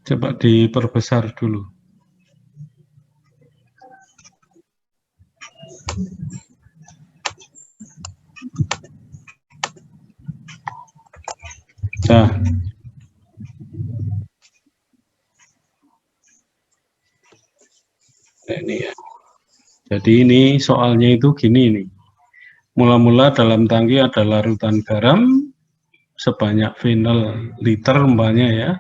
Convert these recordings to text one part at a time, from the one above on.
Coba diperbesar dulu. Nah, ini ya. Jadi ini soalnya itu gini nih. Mula-mula dalam tangki ada larutan garam sebanyak vinyl liter umpamanya ya.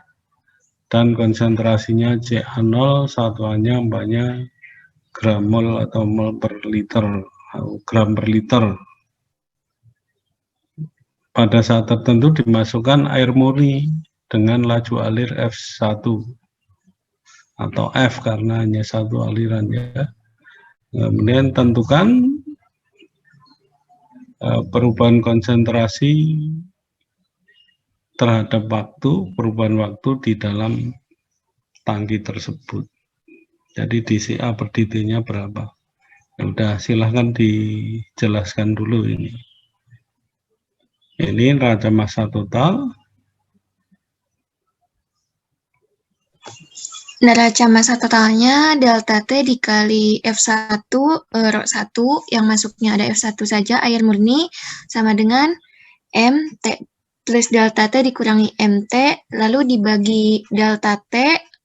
Dan konsentrasinya CA0, satuannya umpamanya gram mol atau mol per liter, gram per liter. Pada saat tertentu dimasukkan air murni dengan laju alir F1 atau F karena hanya satu aliran ya. Kemudian tentukan perubahan konsentrasi terhadap waktu, perubahan waktu di dalam tangki tersebut. Jadi di CA per dt-nya berapa? Ya udah, silahkan dijelaskan dulu ini. Ini neraca massa total. Neraca massa totalnya delta T dikali F1 rho 1 yang masuknya ada F1 saja air murni sama dengan MT plus delta T dikurangi MT lalu dibagi delta T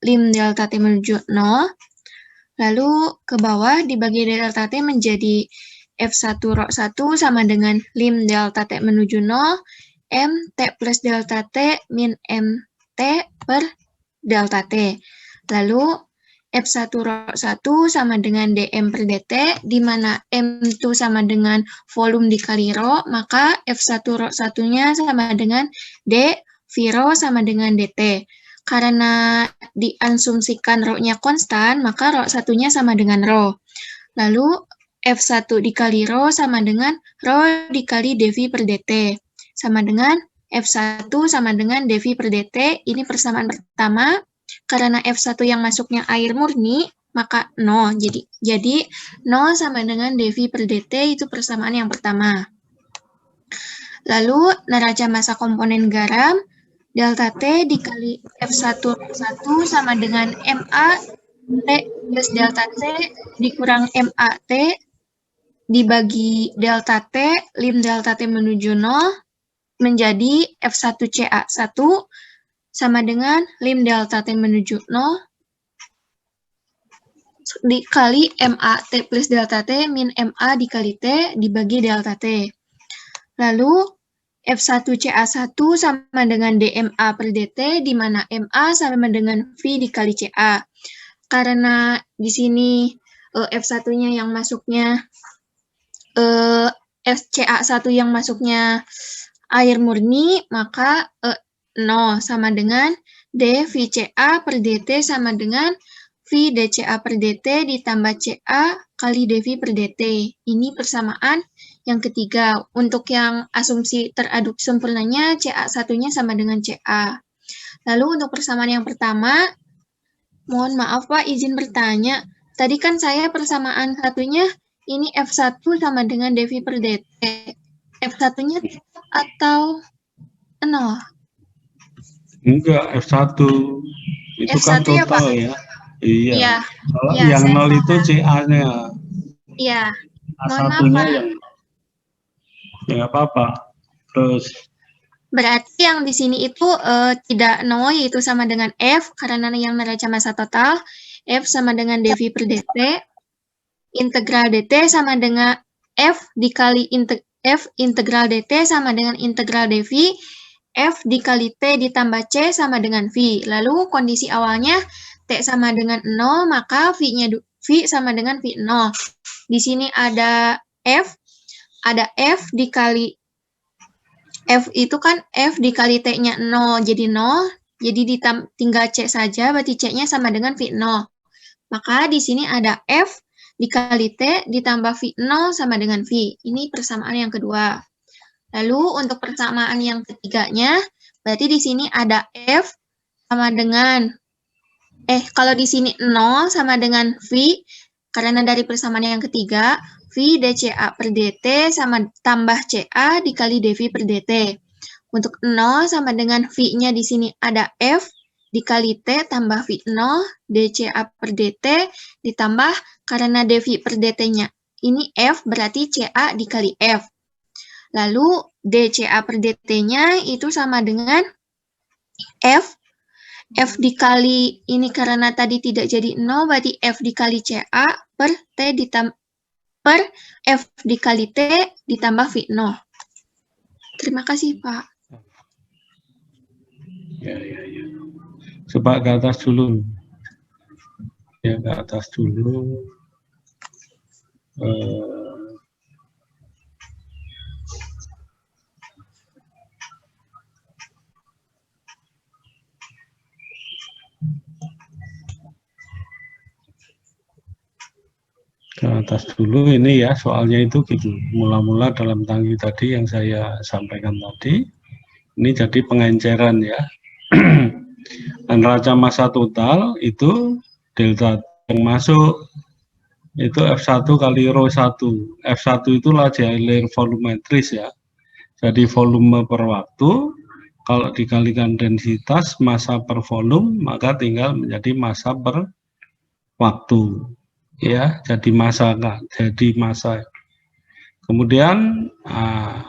lim delta T menuju 0 lalu ke bawah dibagi delta T menjadi F1 rho 1 sama dengan lim delta T menuju 0 MT plus delta T min MT per delta T. Lalu F1 rho 1 sama dengan dm per dt, di mana m itu sama dengan volume dikali rho, maka F1 rho 1-nya sama dengan d, V rho sama dengan dt. Karena diasumsikan rho-nya konstan, maka rho 1-nya sama dengan rho. Lalu F1 dikali rho sama dengan rho dikali dV per dt. Sama dengan F1 sama dengan dV per dt, ini persamaan pertama. Karena F1 yang masuknya air murni, maka 0. Jadi 0 sama dengan dV per dt itu persamaan yang pertama. Lalu neraca massa komponen garam, delta T dikali F1 sama dengan MA T plus delta T dikurang MA T dibagi delta T, lim delta T menuju 0, menjadi F1 CA1 sama dengan lim delta T menuju 0 dikali MA T plus delta T min MA dikali T dibagi delta T. Lalu F1 CA1 sama dengan DMA per DT, di mana MA sama dengan V dikali CA. Karena di sini F1-nya yang masuknya, CA1 yang masuknya air murni, maka 0 sama dengan D VCA per DT sama dengan V DCA per DT ditambah CA kali dV per DT. Ini persamaan yang ketiga. Untuk yang asumsi teraduk sempurnanya, CA1-nya sama dengan CA. Lalu untuk persamaan yang pertama, mohon maaf Pak, izin bertanya. Tadi kan saya persamaan satunya, ini F1 sama dengan dV per DT. F1-nya atau 0? Enggak, F1. Itu F1 kan ya, total Pak? ya. Iya. Iya. Kalau Ya, yang saya 0 itu CA-nya. Iya. Mohon maaf, A1-nya Pak. yang ya apa-apa. Terus berarti yang di sini itu tidak 0, yaitu sama dengan F, karena yang neraca massa total, F sama dengan dV per dt, integral dt sama dengan F dikali F integral dt sama dengan integral dV, F dikali T ditambah C sama dengan V. Lalu kondisi awalnya T sama dengan 0, maka V-nya V sama dengan V0. Di sini ada F dikali F itu kan F dikali T-nya 0, jadi 0. Jadi tinggal C saja, berarti C-nya sama dengan V0. Maka di sini ada F dikali T ditambah V0 sama dengan V. Ini persamaan yang kedua. Lalu untuk persamaan yang ketiganya, berarti di sini ada F sama dengan, kalau di sini 0 sama dengan V, karena dari persamaan yang ketiga, V dCA per dt sama tambah CA dikali dV per dt. Untuk 0 sama dengan V-nya di sini ada F dikali T tambah V0 dCA per DT ditambah karena dV per DT-nya. Ini F berarti CA dikali F. Lalu dCA per DT-nya itu sama dengan F dikali ini karena tadi tidak jadi 0 berarti F dikali CA per T per F dikali T ditambah V0. Terima kasih, Pak. Ya. Coba ke atas dulu. Ya, ke atas dulu. Ke atas dulu ini ya, soalnya itu gitu. Mula-mula dalam tangki tadi yang saya sampaikan tadi, ini jadi pengenceran ya. Neraca massa total itu delta yang masuk itu F1 kali rho 1. F1 itu laju air volumetris ya. Jadi volume per waktu, kalau dikalikan densitas massa per volume, maka tinggal menjadi massa per waktu. Ya, jadi massa kan, jadi massa. Kemudian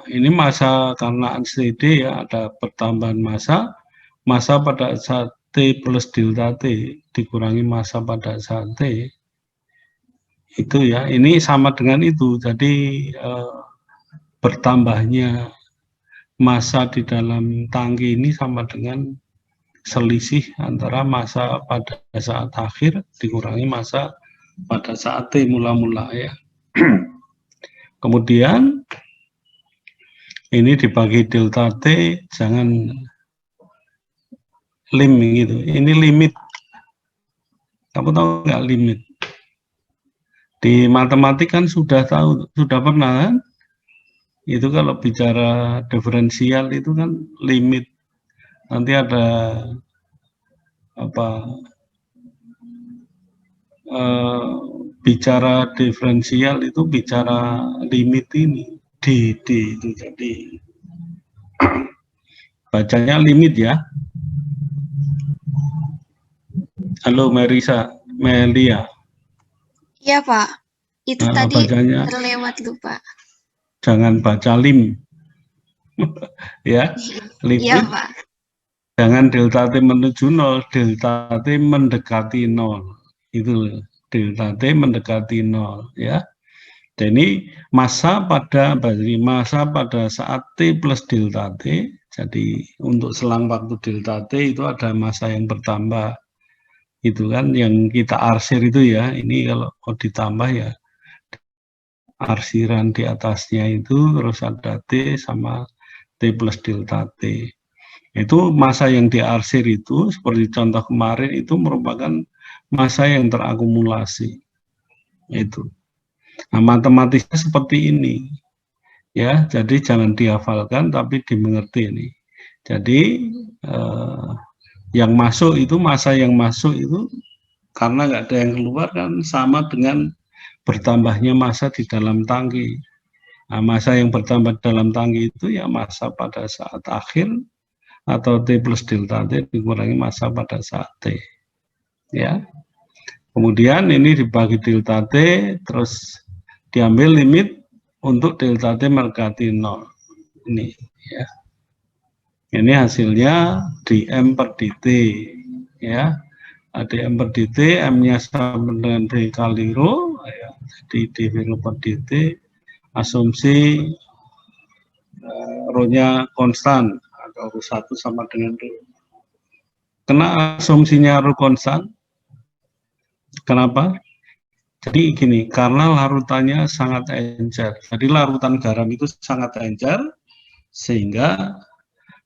ini massa karena unsteady ya, ada pertambahan massa pada saat T plus delta T dikurangi massa pada saat T itu ya, ini sama dengan itu. Jadi bertambahnya massa di dalam tangki ini sama dengan selisih antara massa pada saat akhir dikurangi massa pada saat T mula-mula ya. Kemudian ini dibagi delta T, jangan lim gitu. Ini limit. Kamu tahu nggak limit? Di matematik kan sudah tahu, sudah pernah kan? Itu kalau bicara diferensial itu kan limit. Nanti ada apa? Bicara diferensial itu bicara limit ini. D itu jadi bacanya limit ya. Halo Melia. Iya, Pak. Itu Nah, tadi bacanya terlewat lupa. jangan baca lim. Ya, limit. Iya, Pak. Jangan delta T menuju 0, delta T mendekati 0. Itu delta T mendekati 0 ya. Jadi massa pada saat T plus delta T. Jadi untuk selang waktu delta T itu ada massa yang bertambah. Itu kan yang kita arsir itu ya. Ini kalau mau ditambah ya arsiran di atasnya itu terus ada T sama T plus delta T. Itu massa yang diarsir itu seperti contoh kemarin itu merupakan massa yang terakumulasi. Itu. Nah, matematisnya seperti ini. Ya, jadi jangan dihafalkan tapi dimengerti ini. Jadi yang masuk itu massa yang masuk itu karena nggak ada yang keluar kan sama dengan bertambahnya massa di dalam tangki. Nah, massa yang bertambah dalam tangki itu ya massa pada saat akhir atau T plus delta T dikurangi massa pada saat T. Ya. Kemudian ini dibagi delta T terus diambil limit untuk delta T mendekati 0. Ini ya. Ini hasilnya dm per dt ya. dm per dt m-nya sama dengan b kali rho ya. Jadi dv rho per dt asumsi rho-nya konstan atau rho 1 sama dengan rho. Kena asumsinya rho konstan. Kenapa? Jadi gini, karena larutannya sangat encer. Jadi larutan garam itu sangat encer, sehingga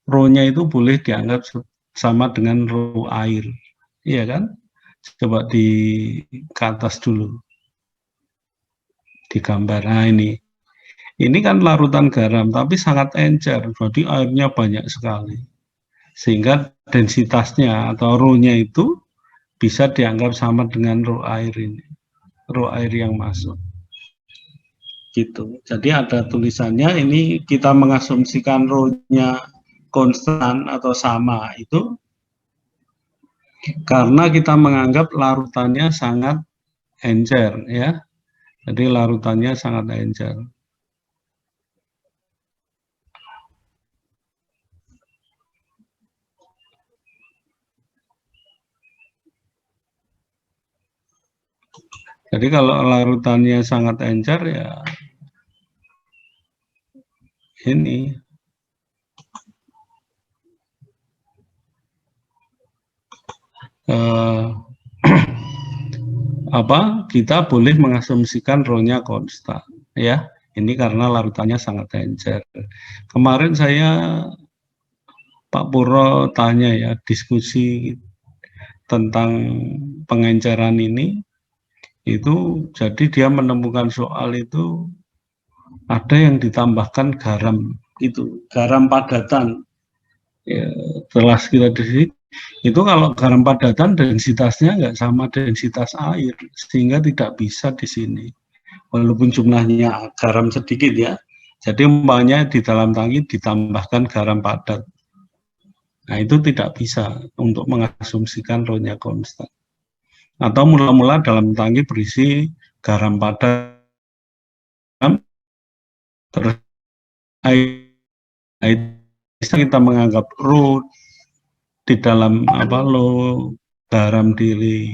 rho-nya itu boleh dianggap sama dengan rho air. Iya kan? Coba ke atas dulu. Di gambar. Nah ini. Ini kan larutan garam, tapi sangat encer. Jadi airnya banyak sekali. Sehingga densitasnya atau rho-nya itu bisa dianggap sama dengan rho air ini. Rho air yang masuk gitu. Jadi ada tulisannya ini kita mengasumsikan rho-nya konstan atau sama itu karena kita menganggap larutannya sangat encer ya. Jadi larutannya sangat encer. Jadi kalau larutannya sangat encer ya ini kita boleh mengasumsikan rho-nya konstan ya. Ini karena larutannya sangat encer. Kemarin saya Pak Purwo tanya ya, diskusi tentang pengenceran ini, itu jadi dia menemukan soal itu ada yang ditambahkan garam, itu garam padatan. Ya, setelah kita di itu kalau garam padatan densitasnya nggak sama densitas air, sehingga tidak bisa di sini. Walaupun jumlahnya garam sedikit ya. Jadi umpamanya di dalam tangki ditambahkan garam padat. Nah itu tidak bisa untuk mengasumsikan rho-nya konstan. Atau mula-mula dalam tangki berisi garam padat, terus air, bisa kita menganggap rho di dalam lo garam di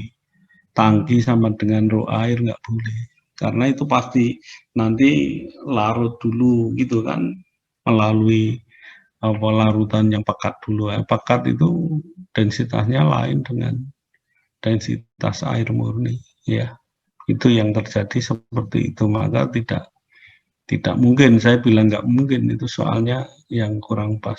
tangki sama dengan rho air, nggak boleh, karena itu pasti nanti larut dulu gitu kan, melalui larutan yang pekat dulu. Pekat itu densitasnya lain dengan densitas air murni ya. Itu yang terjadi seperti itu, maka tidak mungkin, saya bilang nggak mungkin, itu soalnya yang kurang pas.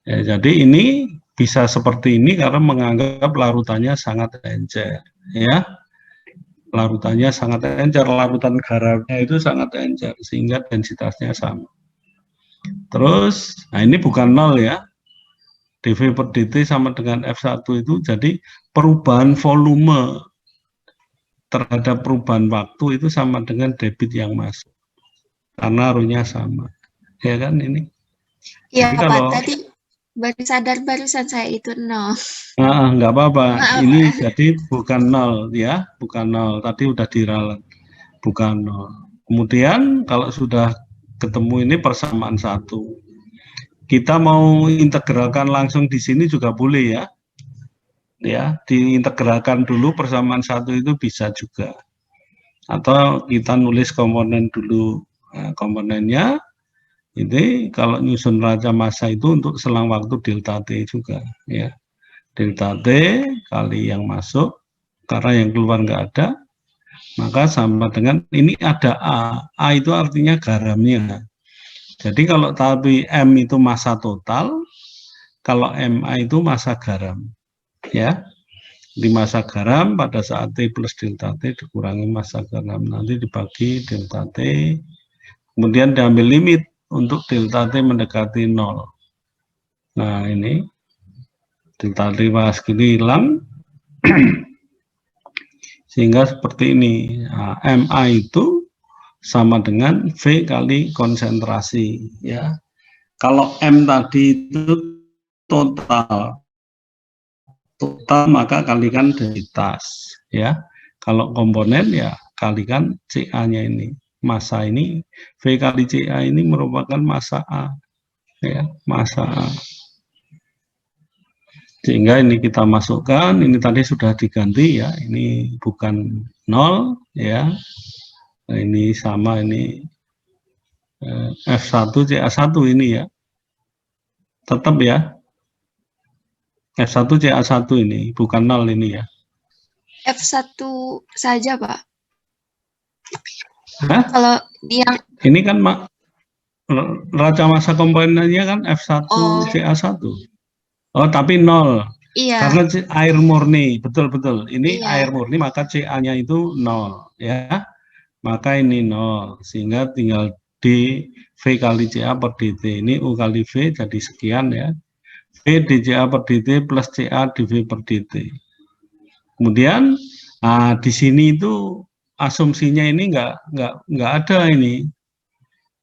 Ya, jadi ini bisa seperti ini karena menganggap larutannya sangat encer ya. Larutannya sangat encer, larutan garamnya itu sangat encer sehingga densitasnya sama. Terus, nah ini bukan nol ya, dV per dt sama dengan F1 itu, jadi perubahan volume terhadap perubahan waktu itu sama dengan debit yang masuk, karena rho-nya sama, ya kan ini. Iya, Jadi Pak, kalau tadi baru sadar barusan saya itu nol. nggak apa-apa, Maaf, ini Pak. jadi bukan nol ya, bukan nol, tadi udah diralat, bukan nol. Kemudian kalau sudah ketemu ini persamaan satu, kita mau integralkan langsung di sini juga boleh ya, diintegralkan dulu persamaan satu itu bisa juga, atau kita nulis komponen dulu. Nah, komponennya ini kalau nyusun raca massa itu untuk selang waktu delta T juga ya, delta T kali yang masuk, karena yang keluar nggak ada, maka sama dengan ini ada A itu artinya garamnya. Jadi kalau tadi M itu massa total, kalau MA itu massa garam ya. Di massa garam pada saat T plus delta T dikurangi massa garam, nanti dibagi delta T, kemudian diambil limit untuk delta T mendekati 0. Nah ini delta T pas gini hilang, sehingga seperti ini. Nah, MA itu sama dengan V kali konsentrasi ya. Kalau M tadi itu total maka kalikan densitas ya. Kalau komponen ya kalikan CA-nya ini. Massa ini V kali CA ini merupakan massa A ya, massa A. Sehingga ini kita masukkan, ini tadi sudah diganti ya, ini bukan 0 ya. Nah, ini sama, ini F1 CA1 ini ya. Tetap ya. F1 CA1 ini, bukan 0 ini ya. F1 saja, Pak. Hah? Kalau yang ini kan raca massa komponennya kan F1 CA1. Oh, tapi 0. Iya. Karena air murni, betul-betul. Ini Iya. air murni, maka CA-nya itu 0 ya. Maka ini 0, sehingga tinggal D V kali CA per dt. Ini U kali V jadi sekian ya. V dCA per dt plus CA dV per dt. Kemudian di sini itu asumsinya ini nggak ada ini.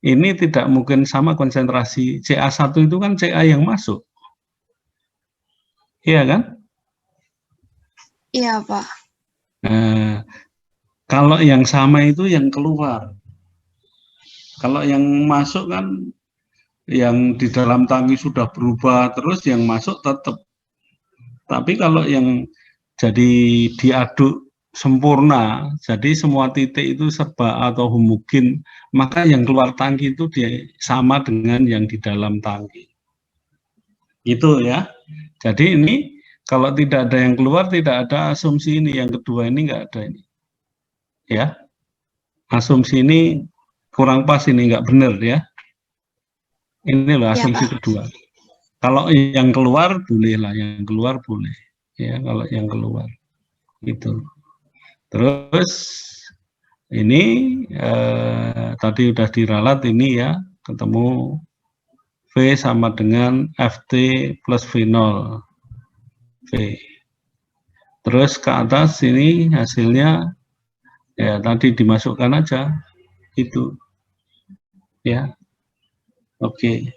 Ini tidak mungkin sama konsentrasi CA1 itu kan CA yang masuk. Iya kan? Iya, Pak. Nah, kalau yang sama itu yang keluar. Kalau yang masuk kan yang di dalam tangki sudah berubah, terus yang masuk tetap. Tapi kalau yang jadi diaduk sempurna, jadi semua titik itu serba atau homogen, maka yang keluar tangki itu dia sama dengan yang di dalam tangki. Itu ya. Jadi ini kalau tidak ada yang keluar, tidak ada asumsi ini. Yang kedua ini nggak ada ini. Ya, asumsi ini kurang pas, ini nggak benar ya. Ini loh Iya, asumsi Pak. kedua. Kalau yang keluar boleh lah, yang keluar boleh. Ya, kalau yang keluar itu. Terus ini tadi udah diralat ini ya, ketemu V sama dengan FT plus V0 V. Terus ke atas ini hasilnya ya tadi dimasukkan aja itu ya. Oke.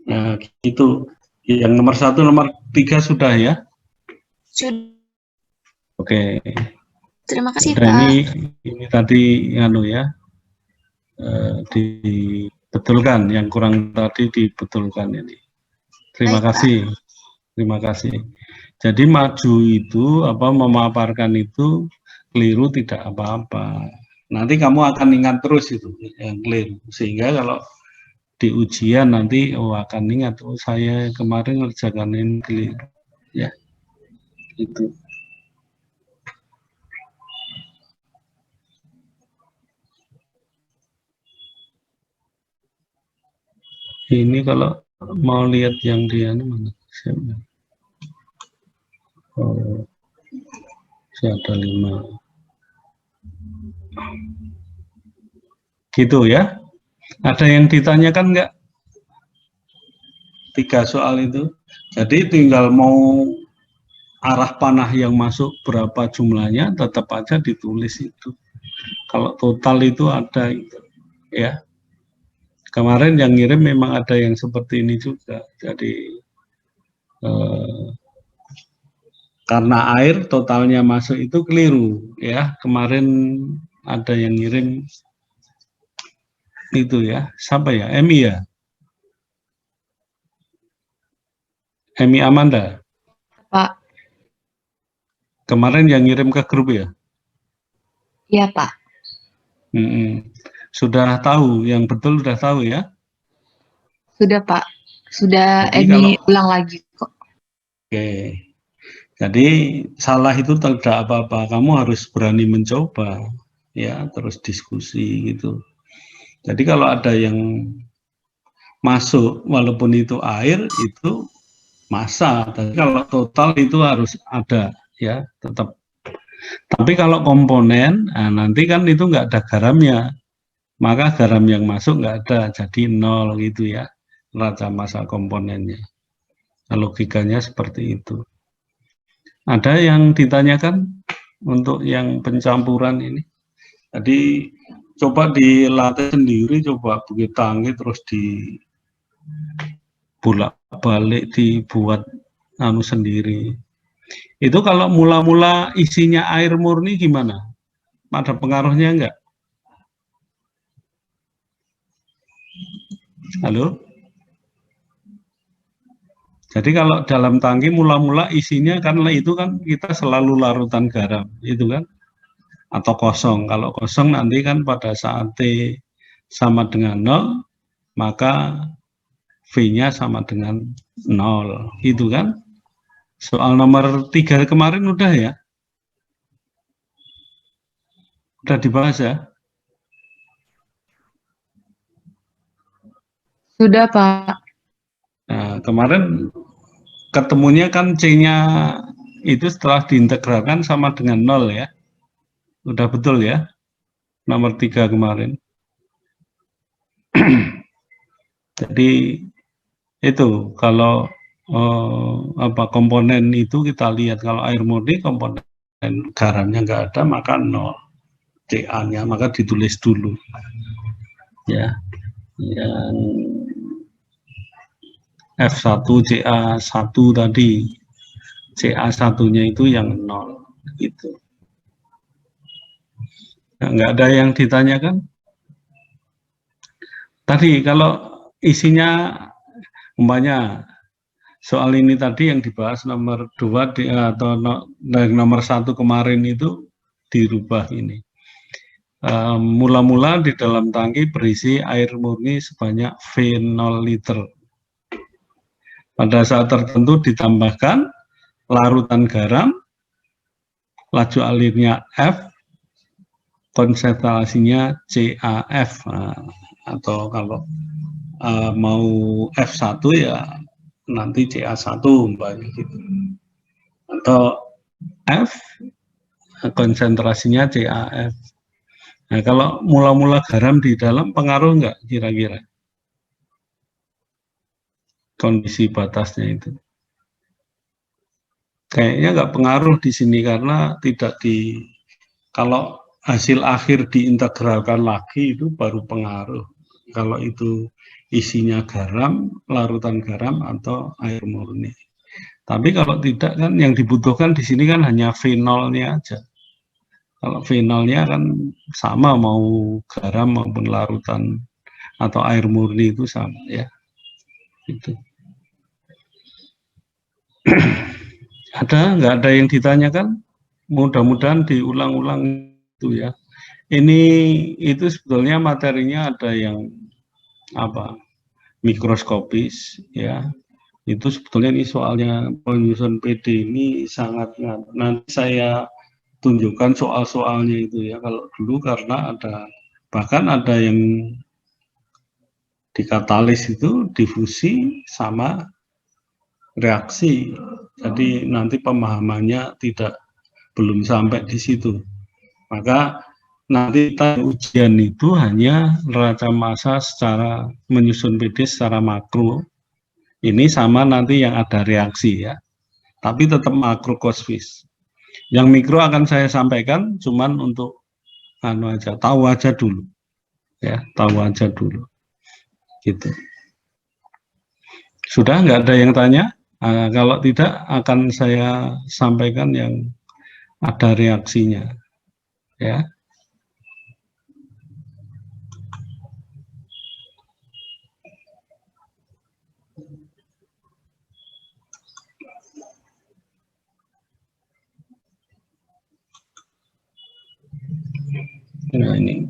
Nah, itu yang nomor 1, nomor 3 sudah ya. Sudah. Oke. Terima kasih, Udah, Pak. ini tadi anu ya, dibetulkan, yang kurang tadi dibetulkan ini. Terima Baik, Pak. kasih. Terima kasih. Jadi maju itu apa, memaparkan itu keliru tidak apa-apa. Nanti kamu akan ingat terus itu yang keliru. Sehingga kalau di ujian nanti akan ingat, oh saya kemarin ngerjakan ini keliru. Ya, itu. Ini kalau mau lihat yang dia ini mana? Oh, saya ada 5. Gitu ya. Ada yang ditanyakan nggak? 3 soal itu. Jadi tinggal mau arah panah yang masuk berapa jumlahnya, tetap aja ditulis itu. Kalau total itu ada itu, ya. Kemarin yang ngirim memang ada yang seperti ini juga. Jadi karena air totalnya masuk itu keliru, ya. Kemarin ada yang ngirim itu ya. Siapa ya? Emi ya? Emi Amanda. Pak. Kemarin yang ngirim ke grup ya? Iya, Pak. Sudah tahu, yang betul sudah tahu ya? Sudah, Pak. Sudah Jadi ulang lagi kok. Oke. Jadi salah itu tidak apa-apa, kamu harus berani mencoba, ya, terus diskusi gitu. Jadi kalau ada yang masuk, walaupun itu air, itu massa. Tapi kalau total itu harus ada, ya, tetap. Tapi kalau komponen, nah nanti kan itu nggak ada garamnya, maka garam yang masuk nggak ada, jadi 0 gitu ya, raca massa komponennya. Nah, logikanya seperti itu. Ada yang ditanyakan untuk yang pencampuran ini? Jadi coba dilatih sendiri, coba bukit tangki terus di bolak-balik dibuat anu sendiri. Itu kalau mula-mula isinya air murni gimana? Ada pengaruhnya enggak? Halo? Jadi kalau dalam tangki mula-mula isinya kan itu kan kita selalu larutan garam, itu kan? Atau kosong. Kalau kosong nanti kan pada saat T sama dengan 0, maka V-nya sama dengan 0. Itu kan? Soal nomor 3 kemarin udah ya? Udah dibahas ya? Sudah, Pak. Nah, kemarin ketemunya kan C-nya itu setelah diintegralkan sama dengan 0 ya. Udah betul ya? Nomor 3 kemarin. Jadi itu kalau komponen itu kita lihat, kalau air murni komponen garamnya nggak ada maka 0. CA-nya maka ditulis dulu. Ya. Yang F1 CA1 tadi CA1-nya itu yang 0 gitu. Nah, nggak ada yang ditanyakan? Tadi kalau isinya umpamanya soal ini tadi yang dibahas nomor 2 atau dari nomor 1 kemarin itu dirubah ini. Mula-mula di dalam tangki berisi air murni sebanyak V0 liter. Pada saat tertentu ditambahkan larutan garam, laju alirnya F, konsentrasinya CaF. Nah, atau kalau mau F1 ya nanti CA1 umpamanya gitu. Atau F, konsentrasinya CaF. Nah, kalau mula-mula garam di dalam pengaruh nggak kira-kira? Kondisi batasnya itu. Kayaknya nggak pengaruh di sini karena tidak kalau hasil akhir diintegralkan lagi itu baru pengaruh. Kalau itu isinya garam, larutan garam atau air murni. Tapi kalau tidak kan yang dibutuhkan di sini kan hanya V0-nya aja. Kalau V0-nya kan sama mau garam maupun larutan atau air murni itu sama ya. Itu. Nggak ada yang ditanyakan? Mudah-mudahan diulang-ulang itu ya. Itu sebetulnya materinya ada yang mikroskopis ya. Itu sebetulnya ini soalnya penyusun PD ini sangat nanti saya tunjukkan soal-soalnya itu ya. Kalau dulu karena bahkan ada yang dikatalis itu difusi sama reaksi. Jadi nanti pemahamannya belum sampai di situ. Maka nanti ujian itu hanya neraca massa secara menyusun PD secara makro. Ini sama nanti yang ada reaksi ya. Tapi tetap makro cost-based. Yang mikro akan saya sampaikan cuman untuk tahu aja dulu. Ya, tahu aja dulu. Gitu. Sudah nggak ada yang tanya? Kalau tidak akan saya sampaikan yang ada reaksinya. Ya. Nah ini.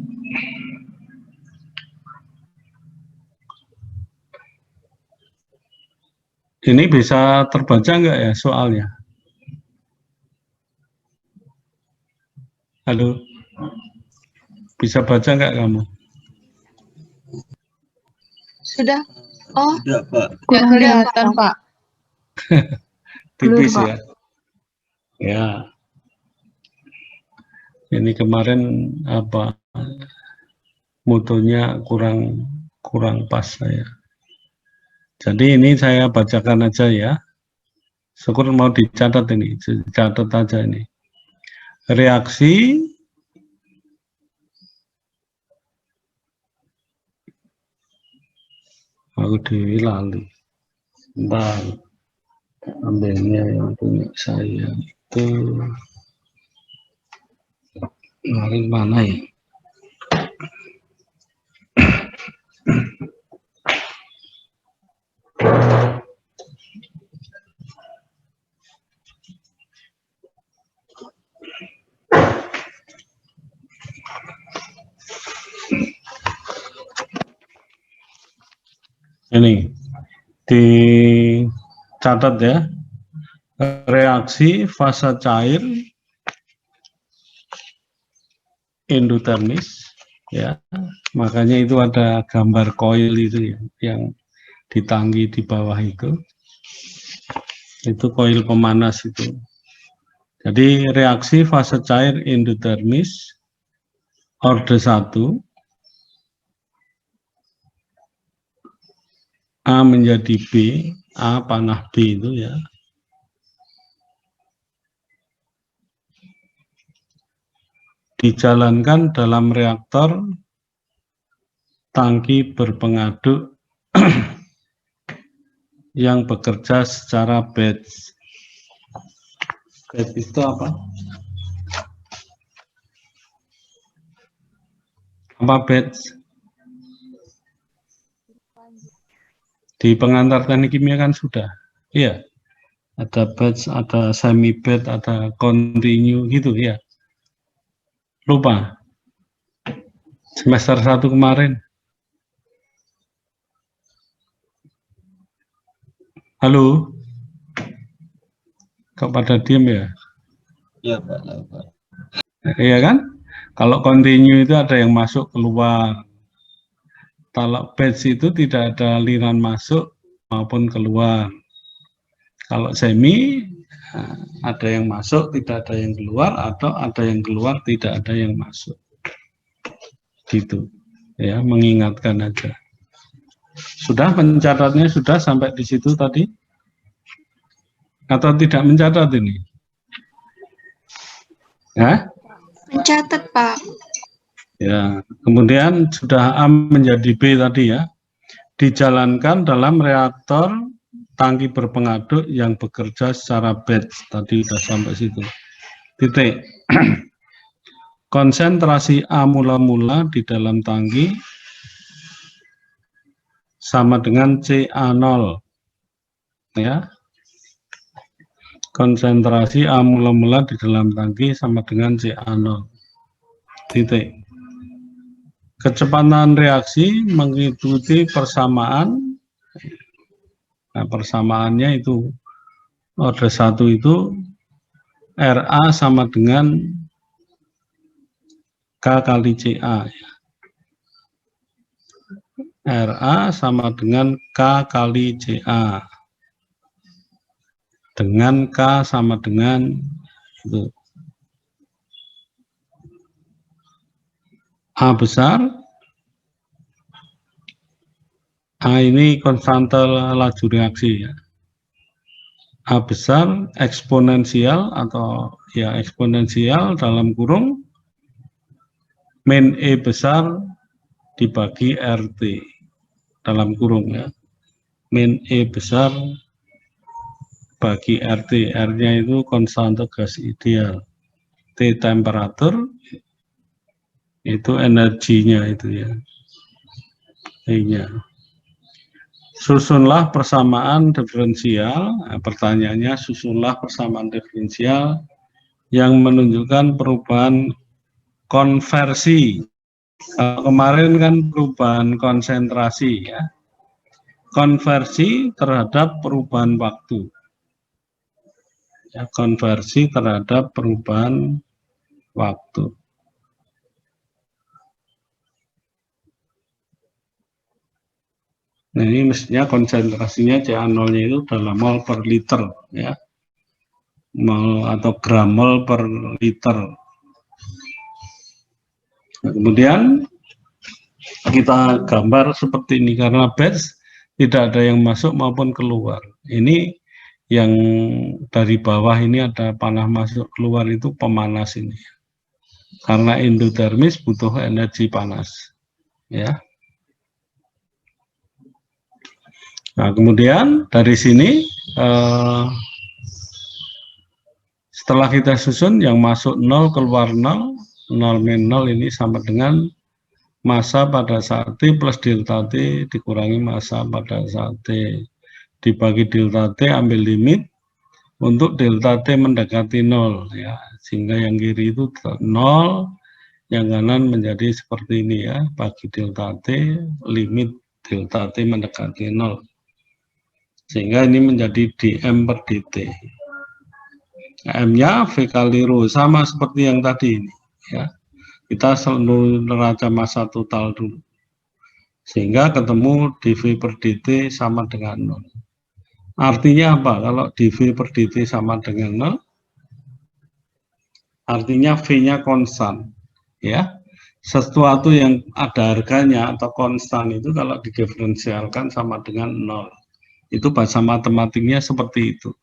Ini bisa terbaca nggak ya soalnya? Halo? Bisa baca nggak kamu? Sudah. Oh, tidak, Pak. Kurang kelihatan, Pak. Tipis Blur, ya. Ya. Ini kemarin mutunya kurang pas saya. Jadi ini saya bacakan aja ya. Syukur mau dicatat ini, catat aja ini. Reaksi aku lali. Bentar. Ambilnya yang punya saya itu kemarin mana ya? Ini dicatat ya, reaksi fase cair endotermis ya, makanya itu ada gambar koil itu ya, yang di tangki di bawah itu koil pemanas itu. Jadi reaksi fase cair endotermis orde 1 A menjadi B, A panah B itu ya. Dijalankan dalam reaktor tangki berpengaduk yang bekerja secara batch. Batch itu apa? Apa batch? Di pengantar teknik kimia kan sudah. Iya. Ada batch, ada semi batch, ada continue gitu ya. Lupa. Semester 1 kemarin. Halo? Kok pada diem ya? Iya Pak. Iya kan? Kalau continue itu ada yang masuk keluar. Kalau batch itu tidak ada aliran masuk maupun keluar. Kalau semi ada yang masuk, tidak ada yang keluar, atau ada yang keluar, tidak ada yang masuk. Gitu. Ya, mengingatkan aja. Sudah mencatatnya sudah sampai di situ tadi? Atau tidak mencatat ini? Ya? Mencatat, Pak. Ya, kemudian sudah A menjadi B tadi ya. Dijalankan dalam reaktor tangki berpengaduk yang bekerja secara batch. Tadi sudah sampai situ. Titik. Konsentrasi A mula-mula di dalam tangki sama dengan CA0. Ya. Konsentrasi A mula-mula di dalam tangki sama dengan CA0. Titik. Kecepatan reaksi mengikuti persamaan. Nah, persamaannya itu order 1 itu RA sama dengan K kali CA. RA sama dengan K kali CA. Dengan K sama dengan itu. A besar. A ini konstante laju reaksi ya. A besar eksponensial atau ya eksponensial dalam kurung min E besar dibagi RT dalam kurung ya. Min E besar bagi RT, R-nya itu konstante gas ideal. T temperatur, itu energinya itu ya. E-nya. Susunlah persamaan diferensial. Nah, pertanyaannya susunlah persamaan diferensial yang menunjukkan perubahan konversi. Kemarin kan perubahan konsentrasi ya. Konversi terhadap perubahan waktu. Ya, konversi terhadap perubahan waktu. Nah, ini mestinya konsentrasinya CA0-nya itu dalam mol per liter ya. Mol atau gram mol per liter. Nah, kemudian kita gambar seperti ini karena batch tidak ada yang masuk maupun keluar. Ini yang dari bawah ini ada panah masuk keluar itu pemanas ini. Karena endotermis butuh energi panas. Ya. Nah, kemudian dari sini setelah kita susun yang masuk 0 keluar 0, 0 min 0 ini sama dengan massa pada saat T plus delta T dikurangi massa pada saat T. Dibagi delta T ambil limit untuk delta T mendekati 0 ya. Sehingga yang kiri itu 0, yang kanan menjadi seperti ini ya. Bagi delta T, limit delta T mendekati 0. Sehingga ini menjadi dm per dt. M-nya V kali rho, sama seperti yang tadi ini ya. Kita selalu neraca massa total dulu. Sehingga ketemu dV per dt sama dengan 0. Artinya apa? Kalau dV per dt sama dengan 0, artinya V-nya konstan. Ya, sesuatu yang ada harganya atau konstan itu kalau didiferensialkan sama dengan 0. Itu bahasa matematiknya seperti itu.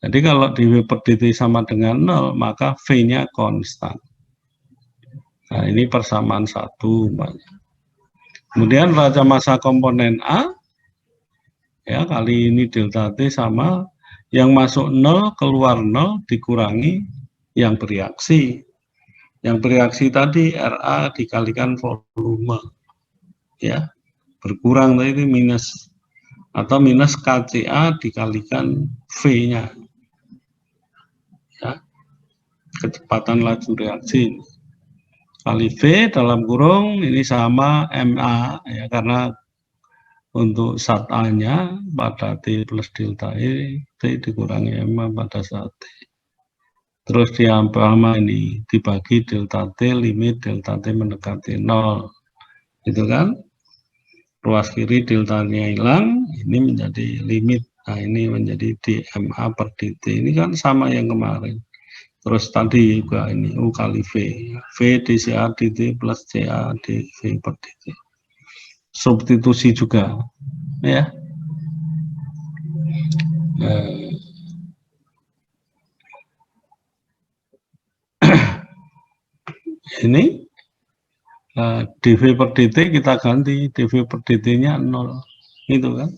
Jadi kalau dV per dt sama dengan 0, maka V-nya konstan. Nah, ini persamaan 1. Kemudian raca massa komponen A, ya kali ini delta T sama Yang masuk 0, keluar 0, dikurangi yang bereaksi. Yang bereaksi tadi RA dikalikan volume. Ya, berkurang tadi minus. Atau minus KCA dikalikan V-nya. Ya, kecepatan laju reaksi. Kali V dalam kurung ini sama MA, ya, karena untuk saat A-nya pada T plus delta E, T dikurangi MA pada saat T. Terus diambah ini dibagi delta T, limit delta T mendekati 0. Gitu kan? Ruas kiri deltanya hilang, ini menjadi limit. Nah, ini menjadi dMA per dt. Ini kan sama yang kemarin. Terus tadi juga ini U kali V. V dCA dt plus CA dV per dt. Substitusi juga. Ya. Ini dV per dt kita ganti. dV per dt-nya 0. Itu kan.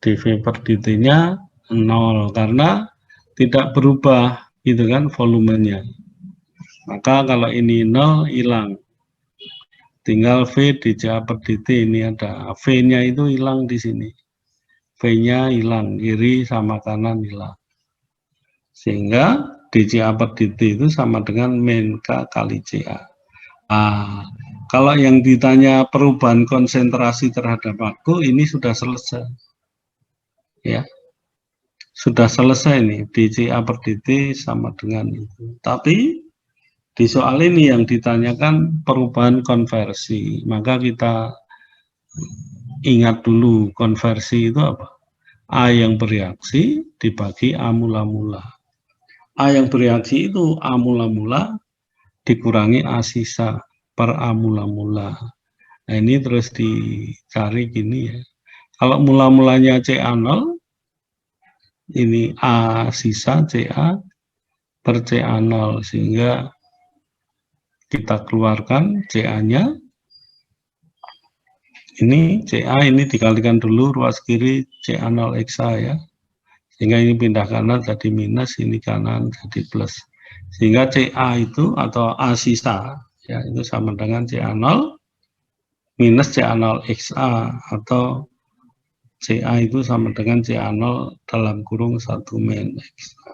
dV per dt-nya 0 karena tidak berubah gitu kan volumenya. Maka kalau ini 0 hilang. Tinggal V dCA per dt ini ada. V-nya itu hilang di sini. V-nya hilang, kiri sama kanan hilang. Sehingga dCA per dt itu sama dengan min K kali CA. Kalau yang ditanya perubahan konsentrasi terhadap waktu, ini sudah selesai. Ya, sudah selesai nih, dCA per dt sama dengan itu. Tapi di soal ini yang ditanyakan perubahan konversi, maka kita ingat dulu konversi itu apa? A yang bereaksi dibagi A mula-mula. A yang bereaksi itu A mula-mula dikurangi A sisa per A mula-mula. Nah, ini terus dicari gini ya. Kalau mula-mulanya CA0, ini A sisa CA per CA0, sehingga kita keluarkan CA-nya. Ini CA ini dikalikan dulu ruas kiri CA0 XA ya. Sehingga ini pindah kanan jadi minus, ini kanan jadi plus. Sehingga CA itu atau A sisa ya itu sama dengan CA0 minus CA0 XA atau CA itu sama dengan CA0 dalam kurung 1 min XA.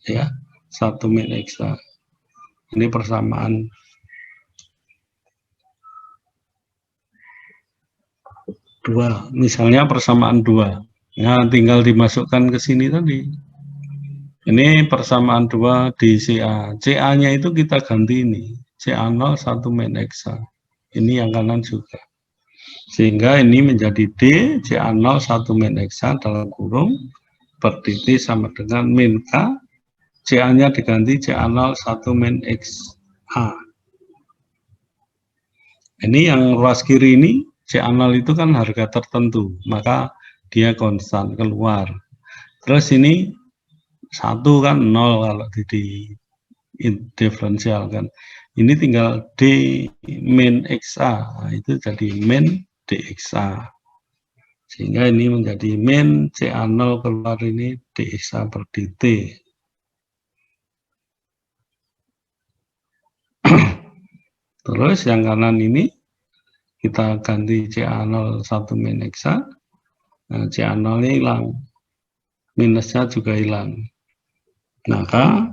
Ya, 1 min XA. Ini persamaan. Dua, misalnya persamaan 2. Nah, tinggal dimasukkan ke sini tadi. Ini persamaan 2 di CA. CA-nya itu kita ganti ini. CA0 1 min XA. Ini yang kanan juga. Sehingga ini menjadi D, CA0 1 min XA dalam kurung per dt sama dengan min K. CA-nya diganti CA0 1 min XA. Ini yang ruas kiri ini, CA0 itu kan harga tertentu, maka dia konstan keluar. Terus ini 1 kan 0 kalau di diferensial kan. Ini tinggal D min XA, nah, itu jadi min DXA. Sehingga ini menjadi min CA0 keluar ini DXA per dt. Terus yang kanan ini kita ganti CA0 1 min XA. Nah, CA0-nya hilang. Minusnya juga hilang. Maka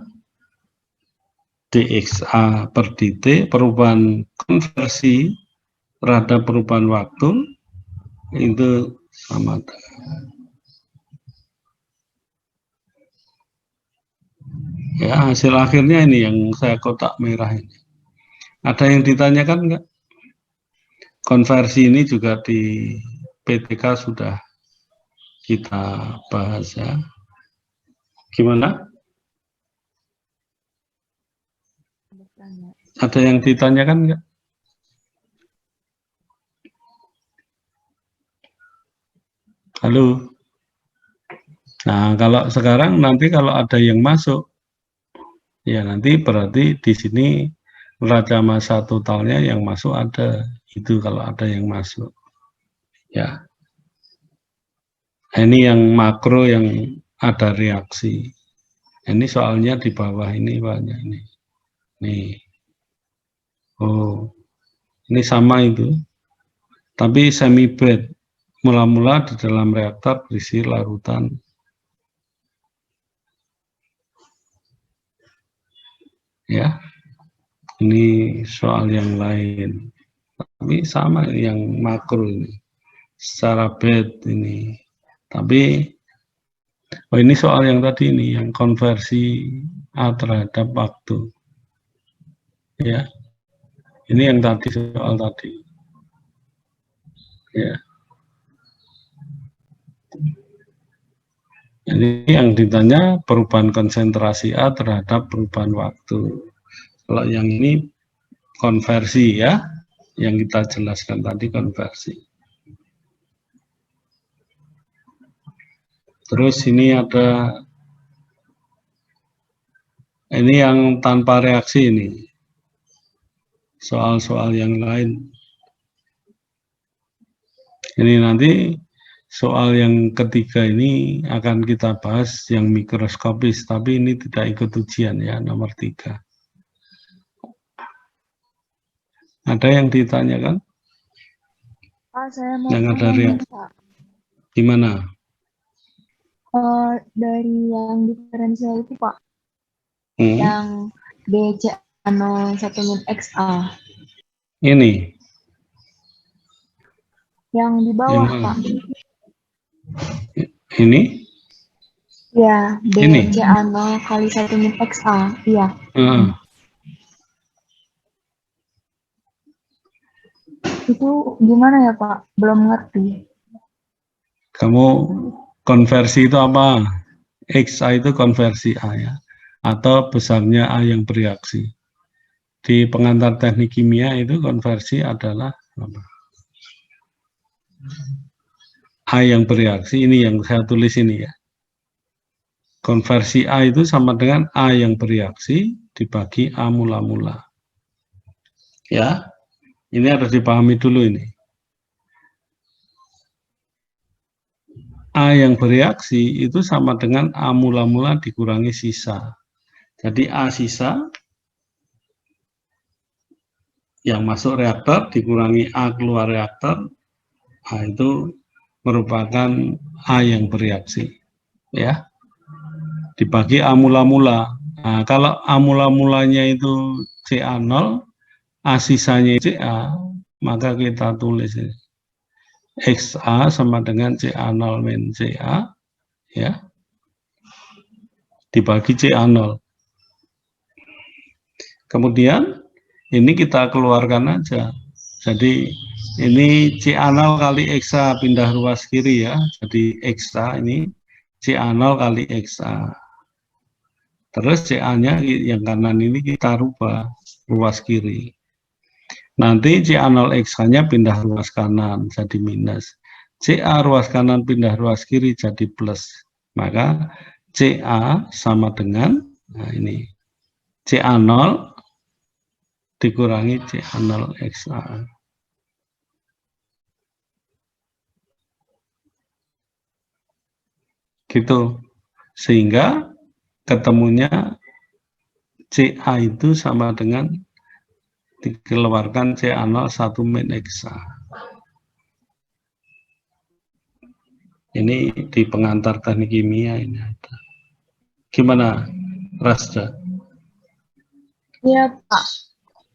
DXA per dt perubahan konversi terhadap perubahan waktu itu sama. Ya, hasil akhirnya ini yang saya kotak merah ini. Ada yang ditanyakan enggak? Konversi ini juga di PTK sudah kita bahas ya. Gimana? Ada yang ditanyakan enggak? Halo. Nah, kalau sekarang nanti kalau ada yang masuk, ya nanti berarti di sini neraca massa totalnya yang masuk ada. Itu kalau ada yang masuk. Ya. Ini yang makro yang ada reaksi. Ini soalnya di bawah ini banyak ini. Nih. Oh, ini sama itu. Tapi semi bed. Mula-mula di dalam reaktor berisi larutan. Ya. Ini soal yang lain. Tapi sama yang makro ini. Secara bed ini. Tapi ini soal yang tadi ini, yang konversi A terhadap waktu. Ya. Ini yang tadi soal tadi. Ya. Ini yang ditanya perubahan konsentrasi A terhadap perubahan waktu. Kalau yang ini konversi ya, yang kita jelaskan tadi konversi. Terus ini ada, ini yang tanpa reaksi ini. Soal-soal yang lain. Ini nanti soal yang ketiga ini akan kita bahas yang mikroskopis, tapi ini tidak ikut ujian ya, nomor 3. Ada yang ditanyakan? Pak, saya mau Yang ada tanya, reaksi. Pak. Gimana? Dari yang diferensial itu, Pak, yang DC01-XA, Ini. yang di bawah, Yang Pak. Ini? Ya, Ini? DC0 kali 1-XA, iya. Itu gimana ya, Pak? Belum ngerti. Kamu konversi itu apa? XA itu konversi A ya. Atau besarnya A yang bereaksi. Di pengantar teknik kimia itu konversi adalah apa? A yang bereaksi, ini yang saya tulis ini ya. Konversi A itu sama dengan A yang bereaksi dibagi A mula-mula. Ya, ini harus dipahami dulu ini. A yang bereaksi itu sama dengan A mula-mula dikurangi sisa. Jadi A sisa yang masuk reaktor dikurangi A keluar reaktor, A itu merupakan A yang bereaksi. Ya, dibagi A mula-mula. Nah, kalau A mula-mulanya itu CA0, A sisanya CA, maka kita tulis ini. XA sama dengan CA0 min CA, ya, dibagi CA0. Kemudian ini kita keluarkan aja. Jadi ini CA0 kali XA pindah ruas kiri ya. Jadi XA ini CA0 kali XA. Terus CA-nya yang kanan ini kita rubah ruas kiri. Nanti CA0XA-nya pindah ruas kanan jadi minus. CA ruas kanan pindah ruas kiri jadi plus. Maka CA sama dengan, nah ini, CA0 dikurangi CA0XA. Gitu. Sehingga ketemunya CA itu sama dengan dikeluarkan CA0 1 min XA. Ini di pengantar teknik kimia ini ada. Gimana, Rasda? Iya, Pak.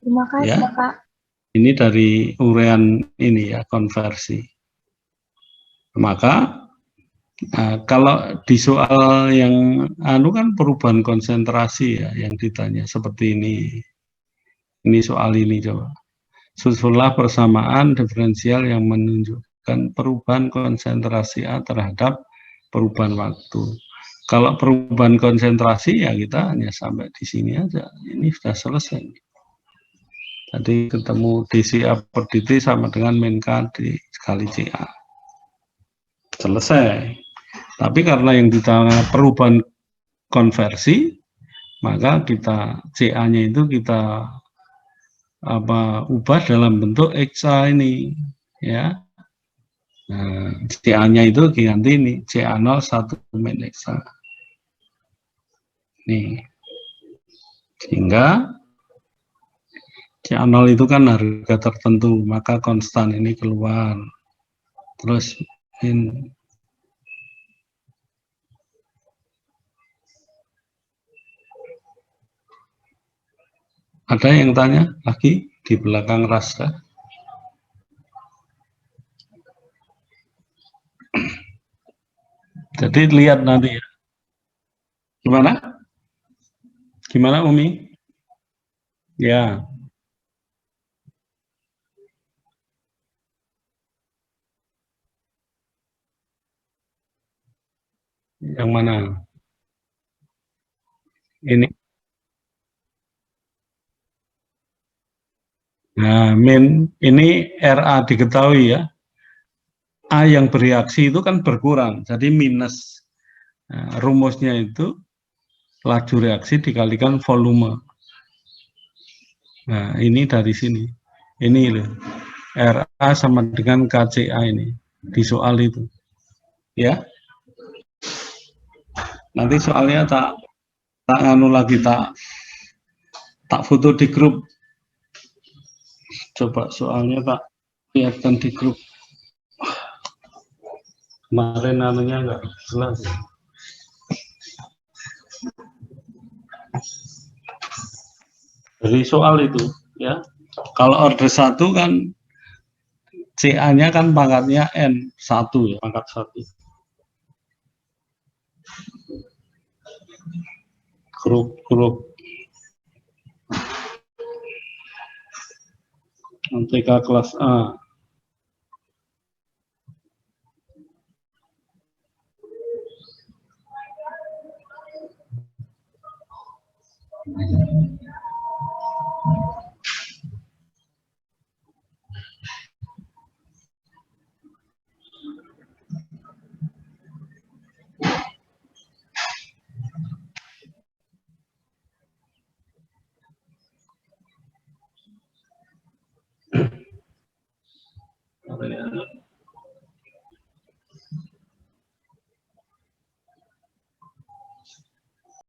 Terima kasih, Ya. Pak. Ini dari urean ini ya, konversi. Maka kalau di soal yang kan perubahan konsentrasi ya yang ditanya seperti ini. Ini soal ini coba. Susunlah persamaan diferensial yang menunjukkan perubahan konsentrasi A terhadap perubahan waktu. Kalau perubahan konsentrasi ya kita hanya sampai di sini aja. Ini sudah selesai. Tadi ketemu DCA per dt sama dengan min K dikali CA. Selesai. Tapi karena yang ditanya perubahan konversi, maka kita CA-nya itu kita ubah dalam bentuk XA ini, ya. Nah, CA-nya itu diganti ini, CA0 1 min X. Nih. Sehingga CA0 itu kan harga tertentu, maka konstan ini keluar. Terus min ada yang tanya lagi di belakang Rasda? Jadi lihat nanti ya. Gimana? Gimana Umi? Ya. Yang mana? Ini. Nah, min ini RA diketahui ya. A yang bereaksi itu kan berkurang, jadi minus. Nah, rumusnya itu laju reaksi dikalikan volume. Nah, ini dari sini. Ini loh. RA sama dengan KCA ini di soal itu. Ya. Nanti soalnya tak nganu lagi, tak foto di grup. Coba soalnya tak lihatkan di grup. Kemarin anunya enggak jelas. Dari soal itu ya. Kalau order 1 kan CA-nya kan pangkatnya N1 ya, pangkat 1. Grup MTK kelas A.